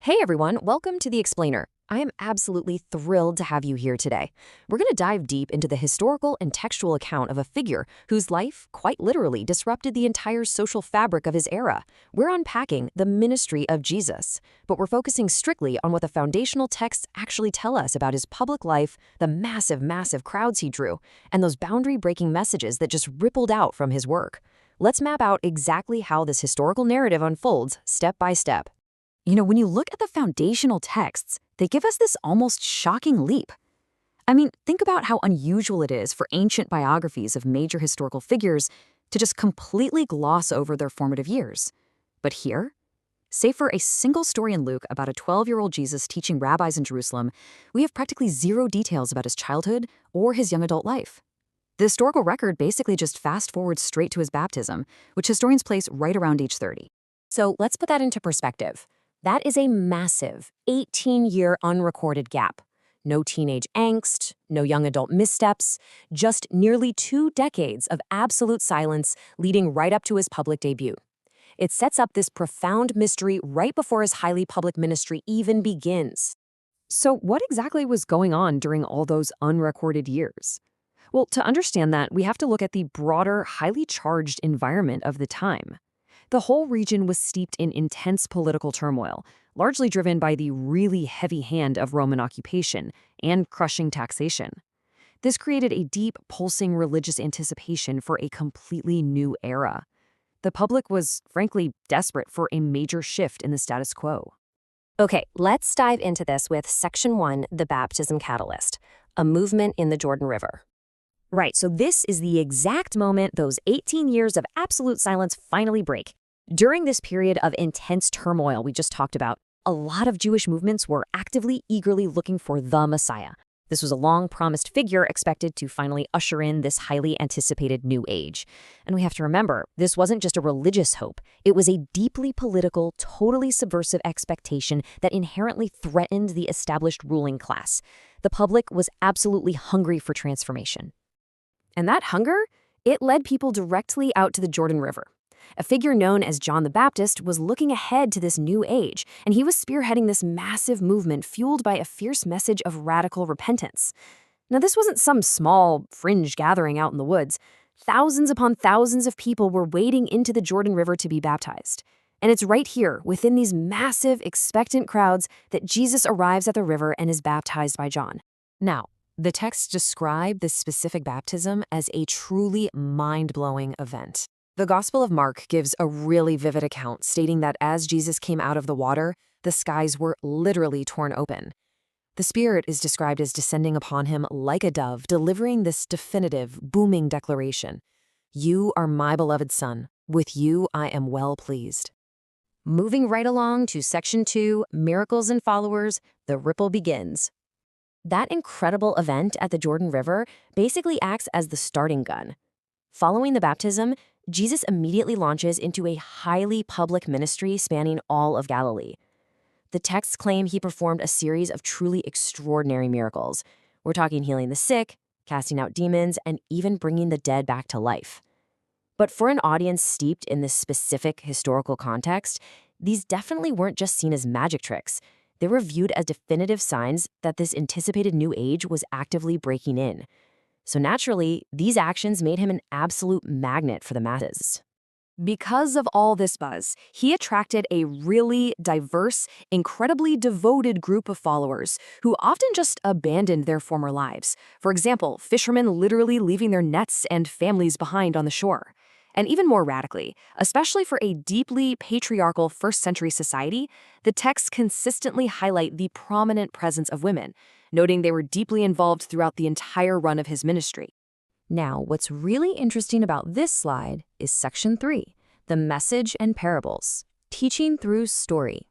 Hey everyone, welcome to The Explainer. I am absolutely thrilled to have you here today. We're going to dive deep into the historical and textual account of a figure whose life, quite literally, disrupted the entire social fabric of his era. We're unpacking the ministry of Jesus, but we're focusing strictly on what the foundational texts actually tell us about his public life, the massive crowds he drew, and those boundary-breaking messages that just rippled out from his work. Let's map out exactly how this historical narrative unfolds, step by step. When you look at the foundational texts, they give us this almost shocking leap. Think about how unusual it is for ancient biographies of major historical figures to just completely gloss over their formative years. But here, save for a single story in Luke about a 12-year-old Jesus teaching rabbis in Jerusalem, we have practically zero details about his childhood or his young adult life. The historical record basically just fast-forwards straight to his baptism, which historians place right around age 30. So let's put that into perspective. That is a massive 18-year unrecorded gap. No teenage angst, no young adult missteps, just nearly 2 decades of absolute silence leading right up to his public debut. It sets up this profound mystery right before his highly public ministry even begins. So what exactly was going on during all those unrecorded years? Well, to understand that, we have to look at the broader, highly charged environment of the time. The whole region was steeped in intense political turmoil, largely driven by the really heavy hand of Roman occupation and crushing taxation. This created a deep, pulsing religious anticipation for a completely new era. The public was, frankly, desperate for a major shift in the status quo. Okay, let's dive into this with Section 1, the Baptism Catalyst, a movement in the Jordan River. Right, so this is the exact moment those 18 years of absolute silence finally break. During this period of intense turmoil we just talked about, a lot of Jewish movements were actively, eagerly looking for the Messiah. This was a long-promised figure expected to finally usher in this highly anticipated new age. And we have to remember, this wasn't just a religious hope. It was a deeply political, totally subversive expectation that inherently threatened the established ruling class. The public was absolutely hungry for transformation. And that hunger, it led people directly out to the Jordan River. A figure known as John the Baptist was looking ahead to this new age, and he was spearheading this massive movement fueled by a fierce message of radical repentance. Now, this wasn't some small, fringe gathering out in the woods. Thousands upon thousands of people were wading into the Jordan River to be baptized. And it's right here, within these massive, expectant crowds, that Jesus arrives at the river and is baptized by John. Now, the texts describe this specific baptism as a truly mind-blowing event. The Gospel of Mark gives a really vivid account, stating that as Jesus came out of the water, the skies were literally torn open. The Spirit is described as descending upon him like a dove, delivering this definitive, booming declaration: "You are my beloved Son. With you I am well pleased." Moving right along to Section 2, Miracles and Followers, the ripple begins. That incredible event at the Jordan River basically acts as the starting gun. Following the baptism, Jesus immediately launches into a highly public ministry spanning all of Galilee. The texts claim he performed a series of truly extraordinary miracles. We're talking healing the sick, casting out demons, and even bringing the dead back to life. But for an audience steeped in this specific historical context, these definitely weren't just seen as magic tricks. They were viewed as definitive signs that this anticipated new age was actively breaking in. So naturally, these actions made him an absolute magnet for the masses. Because of all this buzz, he attracted a really diverse, incredibly devoted group of followers who often just abandoned their former lives. For example, fishermen literally leaving their nets and families behind on the shore. And even more radically, especially for a deeply patriarchal first-century society, the texts consistently highlight the prominent presence of women, noting they were deeply involved throughout the entire run of his ministry. Now, what's really interesting about this slide is Section 3, the Message and Parables, teaching through story.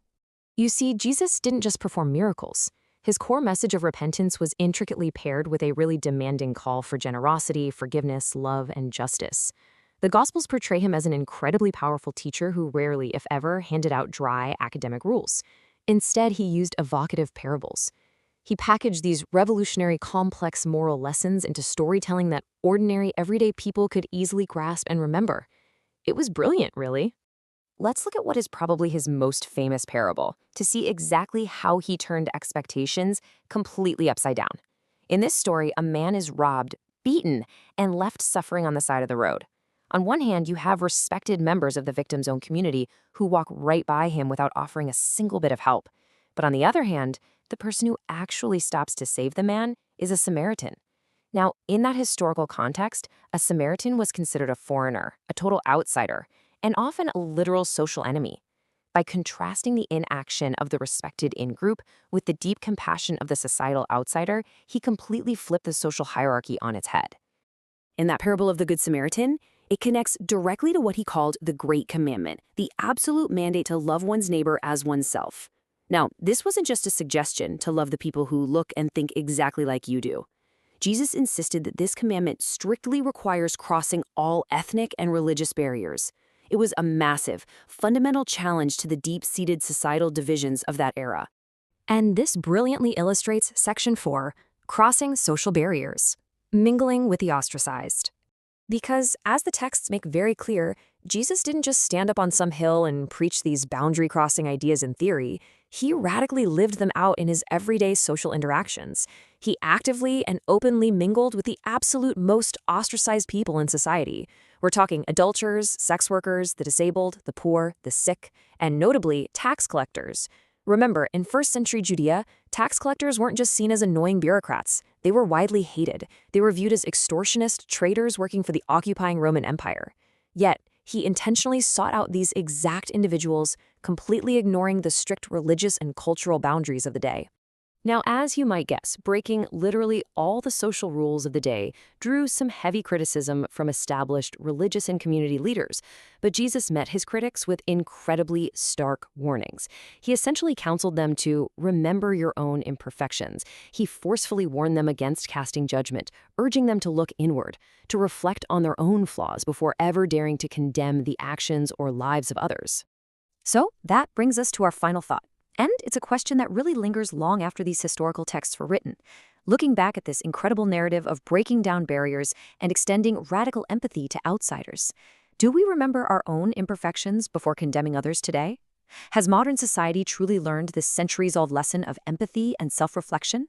You see, Jesus didn't just perform miracles. His core message of repentance was intricately paired with a really demanding call for generosity, forgiveness, love, and justice. The Gospels portray him as an incredibly powerful teacher who rarely, if ever, handed out dry academic rules. Instead, he used evocative parables. He packaged these revolutionary, complex moral lessons into storytelling that ordinary, everyday people could easily grasp and remember. It was brilliant, really. let's look at what is probably his most famous parable to see exactly how he turned expectations completely upside down. In this story, a man is robbed, beaten, and left suffering on the side of the road. On one hand, you have respected members of the victim's own community who walk right by him without offering a single bit of help. But on the other hand, the person who actually stops to save the man is a Samaritan. Now, in that historical context, a Samaritan was considered a foreigner, a total outsider, and often a literal social enemy. By contrasting the inaction of the respected in-group with the deep compassion of the societal outsider, he completely flipped the social hierarchy on its head. In that parable of the Good Samaritan, it connects directly to what he called the Great Commandment, the absolute mandate to love one's neighbor as oneself. Now, this wasn't just a suggestion to love the people who look and think exactly like you do. Jesus insisted that this commandment strictly requires crossing all ethnic and religious barriers. It was a massive, fundamental challenge to the deep-seated societal divisions of that era. And this brilliantly illustrates Section 4, Crossing Social Barriers, Mingling with the Ostracized. Because, as the texts make very clear, Jesus didn't just stand up on some hill and preach these boundary-crossing ideas in theory. He radically lived them out in his everyday social interactions. He actively and openly mingled with the absolute most ostracized people in society. We're talking adulterers, sex workers, the disabled, the poor, the sick, and notably, tax collectors. Remember, in first-century Judea, tax collectors weren't just seen as annoying bureaucrats. They were widely hated. They were viewed as extortionist traitors working for the occupying Roman Empire. Yet, he intentionally sought out these exact individuals, completely ignoring the strict religious and cultural boundaries of the day. Now, as you might guess, breaking literally all the social rules of the day drew some heavy criticism from established religious and community leaders. But Jesus met his critics with incredibly stark warnings. He essentially counseled them to remember your own imperfections. He forcefully warned them against casting judgment, urging them to look inward, to reflect on their own flaws before ever daring to condemn the actions or lives of others. So that brings us to our final thought. And it's a question that really lingers long after these historical texts were written. Looking back at this incredible narrative of breaking down barriers and extending radical empathy to outsiders, do we remember our own imperfections before condemning others today? Has modern society truly learned this centuries-old lesson of empathy and self-reflection?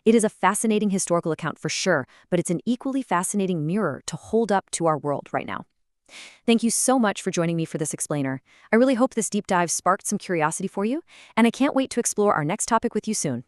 It is a fascinating historical account for sure, but it's an equally fascinating mirror to hold up to our world right now. Thank you so much for joining me for this explainer. I really hope this deep dive sparked some curiosity for you, and I can't wait to explore our next topic with you soon.